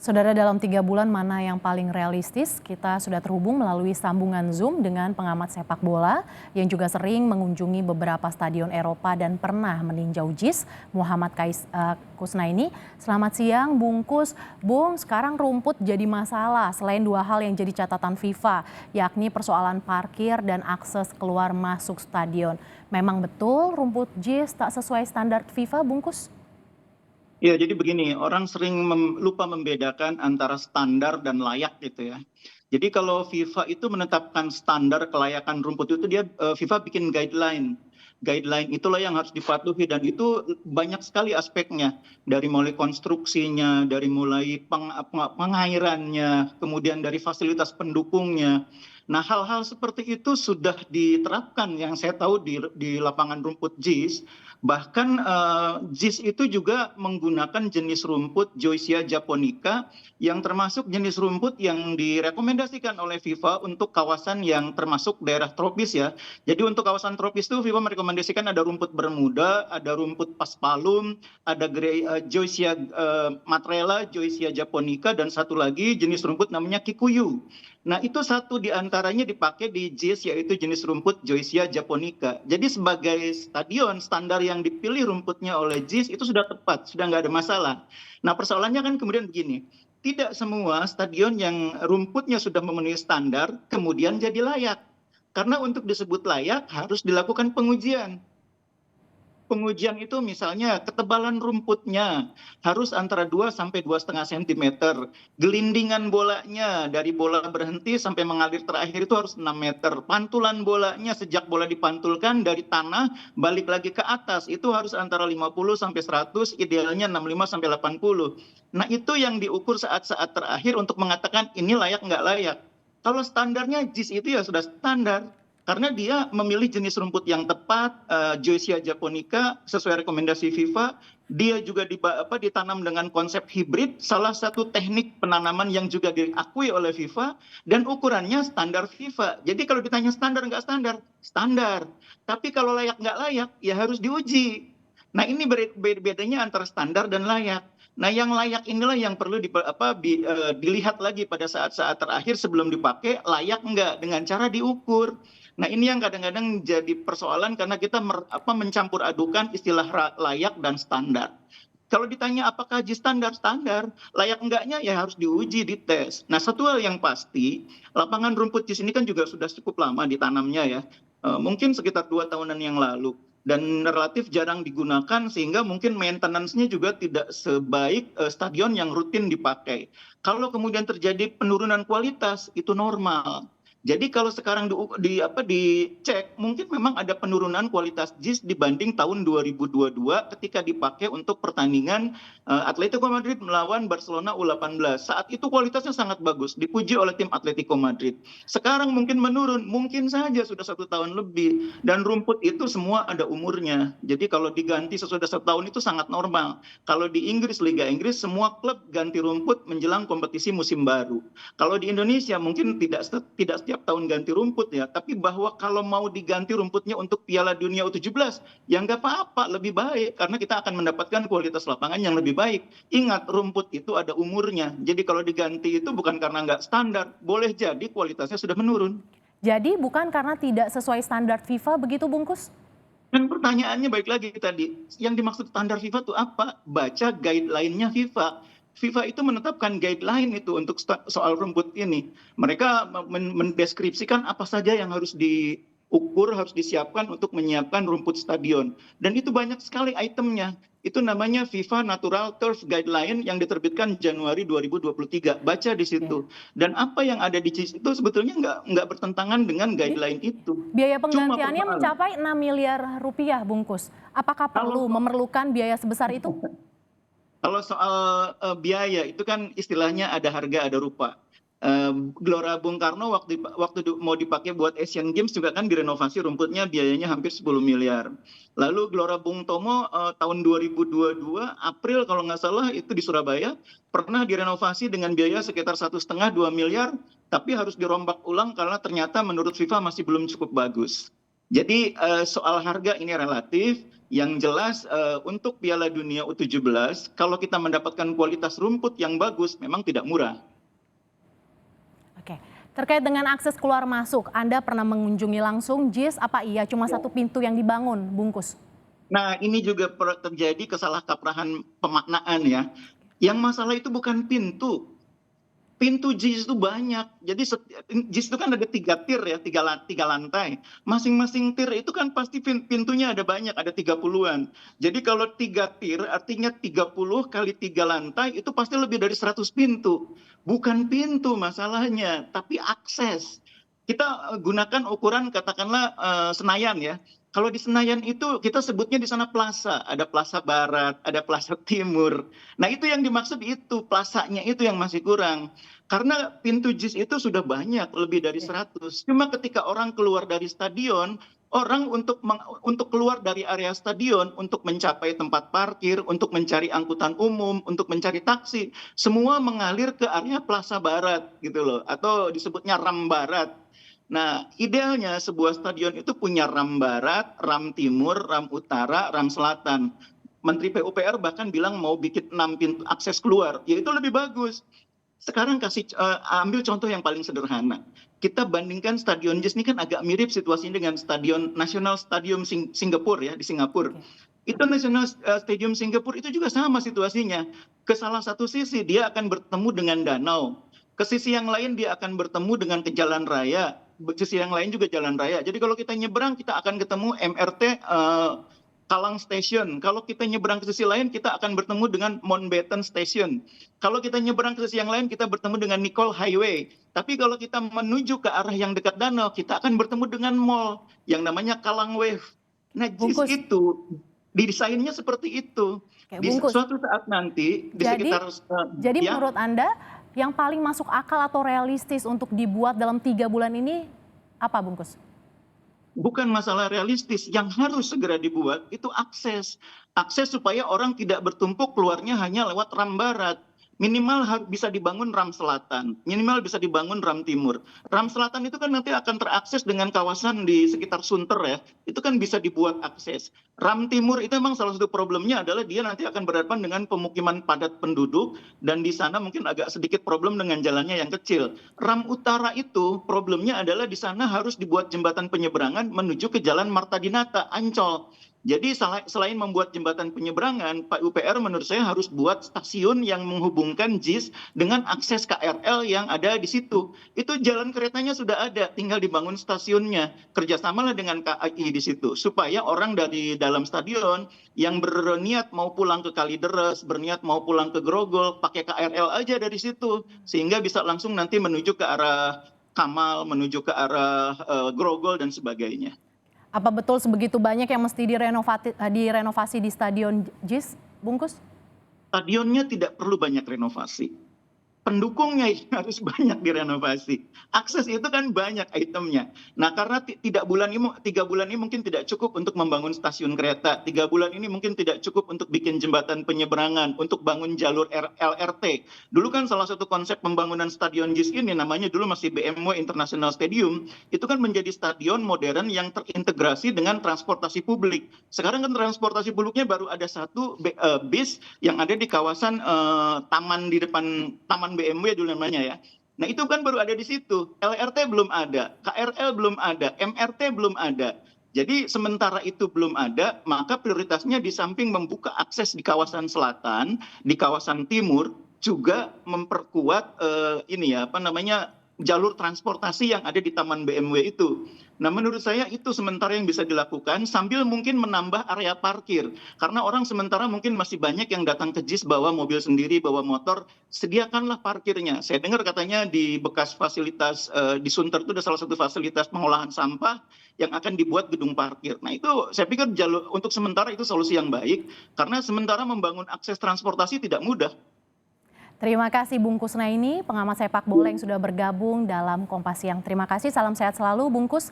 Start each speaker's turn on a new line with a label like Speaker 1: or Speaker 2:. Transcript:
Speaker 1: Saudara, dalam 3 bulan mana yang paling realistis? Kita sudah terhubung melalui sambungan Zoom dengan pengamat sepak bola yang juga sering mengunjungi beberapa stadion Eropa dan pernah meninjau JIS, Muhammad Kusnaini. Selamat siang, Bungkus. Bung, sekarang rumput jadi masalah selain 2 hal yang jadi catatan FIFA, yakni persoalan parkir dan akses keluar masuk stadion. Memang betul rumput JIS tak sesuai standar FIFA, Bungkus?
Speaker 2: Ya, jadi begini, orang sering lupa membedakan antara standar dan layak gitu ya. Jadi kalau FIFA itu menetapkan standar kelayakan rumput itu FIFA bikin guideline. Guideline itulah yang harus dipatuhi dan itu banyak sekali aspeknya. Dari mulai konstruksinya, dari mulai pengairannya, kemudian dari fasilitas pendukungnya. Nah, hal-hal seperti itu sudah diterapkan yang saya tahu di lapangan rumput JIS. Bahkan JIS itu juga menggunakan jenis rumput Joycia japonica yang termasuk jenis rumput yang direkomendasikan oleh FIFA untuk kawasan yang termasuk daerah tropis ya. Jadi untuk kawasan tropis itu FIFA merekomendasikan ada rumput Bermuda, ada rumput paspalum, ada Joycia matrela, Joycia japonica, dan satu lagi jenis rumput namanya kikuyu. Nah, itu satu di antaranya dipakai di JIS, yaitu jenis rumput Joycia japonica. Jadi sebagai stadion, standar yang dipilih rumputnya oleh JIS itu sudah tepat, sudah nggak ada masalah. Nah, persoalannya kan kemudian begini, tidak semua stadion yang rumputnya sudah memenuhi standar kemudian jadi layak. Karena untuk disebut layak harus dilakukan pengujian. Pengujian itu misalnya ketebalan rumputnya harus antara 2 sampai 2,5 cm. Gelindingan bolanya dari bola berhenti sampai mengalir terakhir itu harus 6 meter. Pantulan bolanya sejak bola dipantulkan dari tanah balik lagi ke atas itu harus antara 50 sampai 100, idealnya 65 sampai 80. Nah, itu yang diukur saat-saat terakhir untuk mengatakan ini layak nggak layak. Kalau standarnya JIS itu ya sudah standar. Karena dia memilih jenis rumput yang tepat, Joycia japonica sesuai rekomendasi FIFA. Dia juga ditanam dengan konsep hibrid, salah satu teknik penanaman yang juga diakui oleh FIFA, dan ukurannya standar FIFA. Jadi kalau ditanya standar nggak standar, standar. Tapi kalau layak nggak layak, ya harus diuji. Nah, ini bedanya antara standar dan layak. Nah, yang layak inilah yang perlu dilihat lagi pada saat-saat terakhir sebelum dipakai, layak nggak dengan cara diukur. Nah, ini yang kadang-kadang jadi persoalan karena kita mencampur adukan istilah layak dan standar. Kalau ditanya apakah JIS standar, standar. Layak enggaknya ya harus diuji, dites. Nah, satu hal yang pasti, lapangan rumput JIS ini kan juga sudah cukup lama ditanamnya ya. Mungkin sekitar 2 tahunan yang lalu. Dan relatif jarang digunakan sehingga mungkin maintenance-nya juga tidak sebaik stadion yang rutin dipakai. Kalau kemudian terjadi penurunan kualitas, itu normal. Jadi kalau sekarang dicek, mungkin memang ada penurunan kualitas JIS dibanding tahun 2022 ketika dipakai untuk pertandingan Atletico Madrid melawan Barcelona U18. Saat itu kualitasnya sangat bagus, dipuji oleh tim Atletico Madrid. Sekarang mungkin menurun, mungkin saja sudah 1 tahun lebih. Dan rumput itu semua ada umurnya. Jadi kalau diganti sesudah 1 tahun itu sangat normal. Kalau di Inggris, Liga Inggris, semua klub ganti rumput menjelang kompetisi musim baru. Kalau di Indonesia mungkin tidak setiap tahun ganti rumput ya, tapi bahwa kalau mau diganti rumputnya untuk Piala Dunia U17, ya nggak apa-apa, lebih baik karena kita akan mendapatkan kualitas lapangan yang lebih baik. Ingat, rumput itu ada umurnya, jadi kalau diganti itu bukan karena nggak standar, boleh jadi kualitasnya sudah menurun.
Speaker 1: Jadi bukan karena tidak sesuai standar FIFA begitu, Bungkus?
Speaker 2: Dan pertanyaannya baik lagi tadi, yang dimaksud standar FIFA itu apa? Baca guideline-nya FIFA. FIFA itu menetapkan guideline itu untuk soal rumput ini. Mereka mendeskripsikan apa saja yang harus diukur, harus disiapkan untuk menyiapkan rumput stadion. Dan itu banyak sekali itemnya. Itu namanya FIFA Natural Turf Guideline yang diterbitkan Januari 2023. Baca di situ. Dan apa yang ada di situ sebetulnya nggak bertentangan dengan guideline itu.
Speaker 1: Biaya
Speaker 2: Cuma
Speaker 1: penggantiannya
Speaker 2: persoalan.
Speaker 1: mencapai 6 miliar rupiah, Bungkus. Apakah perlu
Speaker 2: Kalau
Speaker 1: memerlukan biaya sebesar itu?
Speaker 2: Kalau soal biaya itu kan istilahnya ada harga ada rupa. Gelora Bung Karno waktu mau dipakai buat Asian Games juga kan direnovasi rumputnya biayanya hampir 10 miliar. Lalu Gelora Bung Tomo tahun 2022 April kalau nggak salah itu di Surabaya pernah direnovasi dengan biaya sekitar 1,5–2 miliar, tapi harus dirombak ulang karena ternyata menurut FIFA masih belum cukup bagus. Jadi soal harga ini relatif, yang jelas untuk Piala Dunia U17 kalau kita mendapatkan kualitas rumput yang bagus memang tidak murah.
Speaker 1: Oke, terkait dengan akses keluar masuk, Anda pernah mengunjungi langsung JIS, apa iya cuma satu pintu yang dibangun, Bungkus?
Speaker 2: Nah, ini juga terjadi kesalahkaprahan pemaknaan ya. Yang masalah itu bukan pintu. Pintu JIS itu banyak. Jadi JIS itu kan ada 3 tier ya, 3 lantai. Masing-masing tier itu kan pasti pintunya ada banyak, ada 30-an. Jadi kalau 3 tier artinya 30 kali 3 lantai itu pasti lebih dari 100 pintu. Bukan pintu masalahnya, tapi akses. Kita gunakan ukuran katakanlah Senayan ya. Kalau di Senayan itu kita sebutnya di sana plaza, ada plaza barat, ada plaza timur. Nah itu yang dimaksud itu, plazanya itu yang masih kurang. Karena pintu JIS itu sudah banyak, lebih dari 100. Cuma ketika orang keluar dari stadion, orang untuk keluar dari area stadion, untuk mencapai tempat parkir, untuk mencari angkutan umum, untuk mencari taksi, semua mengalir ke area Plaza Barat gitu loh, atau disebutnya RAM Barat. Nah, idealnya sebuah stadion itu punya RAM Barat, RAM Timur, RAM Utara, RAM Selatan. Menteri PUPR bahkan bilang mau bikin 6 pintu akses keluar, ya itu lebih bagus. Sekarang ambil contoh yang paling sederhana. Kita bandingkan stadion JIS ini kan agak mirip situasinya dengan Stadion National Stadium Singapura ya di Singapura. Itu National Stadium Singapura itu juga sama situasinya. Ke salah satu sisi dia akan bertemu dengan danau. Ke sisi yang lain dia akan bertemu dengan ke jalan raya. Sisi yang lain juga jalan raya. Jadi kalau kita nyebrang kita akan ketemu MRT Kalang Station. Kalau kita nyebrang ke sisi lain, kita akan bertemu dengan Mountbatten Station. Kalau kita nyebrang ke sisi yang lain, kita bertemu dengan Nicole Highway. Tapi kalau kita menuju ke arah yang dekat danau, kita akan bertemu dengan mall yang namanya Kalang Wave. Nah, JIS itu didesainnya seperti itu.
Speaker 1: Oke,
Speaker 2: Di
Speaker 1: Bungkus.
Speaker 2: suatu saat nanti, di sekitar...
Speaker 1: Jadi menurut Anda, yang paling masuk akal atau realistis untuk dibuat dalam 3 bulan ini, apa Bungkus?
Speaker 2: Bukan masalah realistis, yang harus segera dibuat itu akses. Akses supaya orang tidak bertumpuk keluarnya hanya lewat RAM Barat. Minimal bisa dibangun RAM Selatan, minimal bisa dibangun RAM Timur. RAM Selatan itu kan nanti akan terakses dengan kawasan di sekitar Sunter ya, itu kan bisa dibuat akses. RAM Timur itu memang salah satu problemnya adalah dia nanti akan berhadapan dengan pemukiman padat penduduk, dan di sana mungkin agak sedikit problem dengan jalannya yang kecil. RAM Utara itu problemnya adalah di sana harus dibuat jembatan penyeberangan menuju ke Jalan Marta Dinata, Ancol. Jadi selain membuat jembatan penyeberangan, Pak UPR menurut saya harus buat stasiun yang menghubungkan JIS dengan akses KRL yang ada di situ. Itu jalan keretanya sudah ada, tinggal dibangun stasiunnya. Kerjasamalah dengan KAI di situ, supaya orang dari dalam stadion yang berniat mau pulang ke Kalideres, berniat mau pulang ke Grogol, pakai KRL aja dari situ. Sehingga bisa langsung nanti menuju ke arah Kamal, menuju ke arah Grogol dan sebagainya.
Speaker 1: Apa betul sebegitu banyak yang mesti direnovasi di Stadion JIS, Bungkus?
Speaker 2: Stadionnya tidak perlu banyak renovasi. Pendukungnya yang harus banyak direnovasi. Akses itu kan banyak itemnya. Nah, karena 3 bulan ini mungkin tidak cukup untuk membangun stasiun kereta. 3 bulan ini mungkin tidak cukup untuk bikin jembatan penyeberangan, untuk bangun jalur LRT. Dulu kan salah satu konsep pembangunan stadion JIS ini namanya dulu masih BMW International Stadium. Itu kan menjadi stadion modern yang terintegrasi dengan transportasi publik. Sekarang kan transportasi publiknya baru ada satu bis yang ada di kawasan taman di depan taman BMW dulu namanya ya. Nah itu kan baru ada di situ. LRT belum ada, KRL belum ada, MRT belum ada. Jadi sementara itu belum ada, maka prioritasnya di samping membuka akses di kawasan selatan, di kawasan timur, juga memperkuat jalur transportasi yang ada di Taman BMW itu. Nah menurut saya itu sementara yang bisa dilakukan sambil mungkin menambah area parkir. Karena orang sementara mungkin masih banyak yang datang ke JIS bawa mobil sendiri, bawa motor, sediakanlah parkirnya. Saya dengar katanya di bekas fasilitas di Sunter itu ada salah satu fasilitas pengolahan sampah yang akan dibuat gedung parkir. Nah itu saya pikir untuk sementara itu solusi yang baik, karena sementara membangun akses transportasi tidak mudah.
Speaker 1: Terima kasih Bungkus Naini, pengamat sepak bola yang sudah bergabung dalam Kompas Siang. Terima kasih, salam sehat selalu Bungkus.